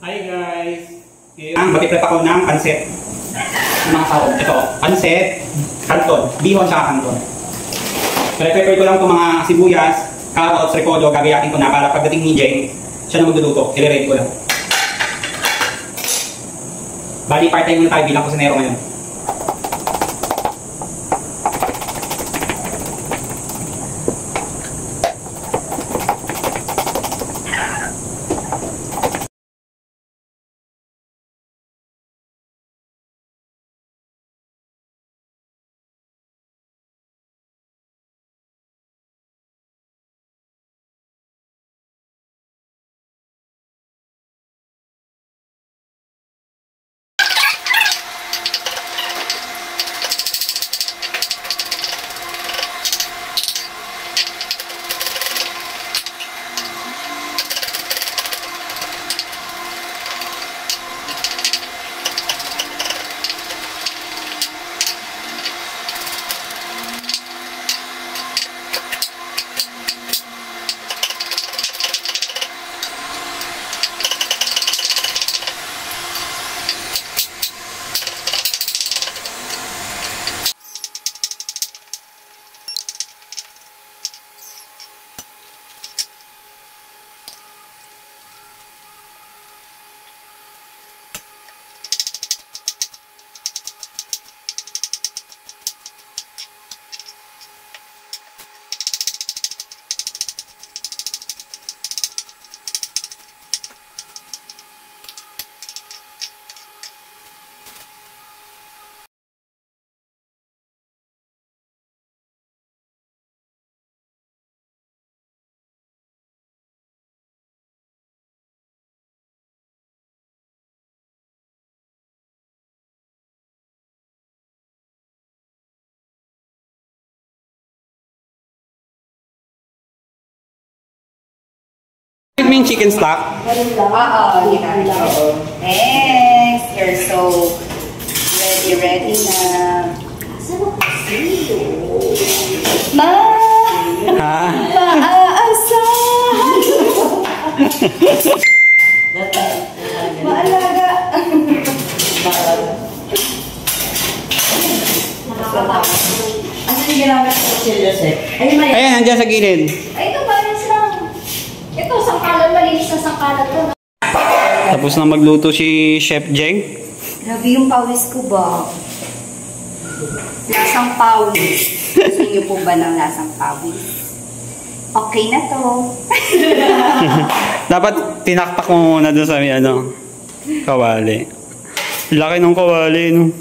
Hi guys! Mag-prep ako ng pansit. Mga sahog. Ito, pansit, kanton, bihon sa kanton. So, i-prepare ko lang itong mga sibuyas, carrots, repolyo, gagayatin ko na para pagdating ni Jay, siya na magluluto. I-ready ko lang. Bali, part-time muna tayo bilang kusinero ngayon. You mean chicken stock? Oo, thanks. You're so ready na. Ma! Ha? Maaasahan! Maalaga! Ano yung ginamit ko si Joseph? Ayan, nandiyan sa gilid. Ay, ito ba? Ito, sangkalan. Malinis na sangkalan to. Tapos na magluto si Chef Jeng. Grabe yung pawis ko ba? Lasang pawis. Gusto niyo po ba ng lasang pawis? Okay na to. Dapat tinaktak mo muna doon sa kawali. Laki ng kawali, no?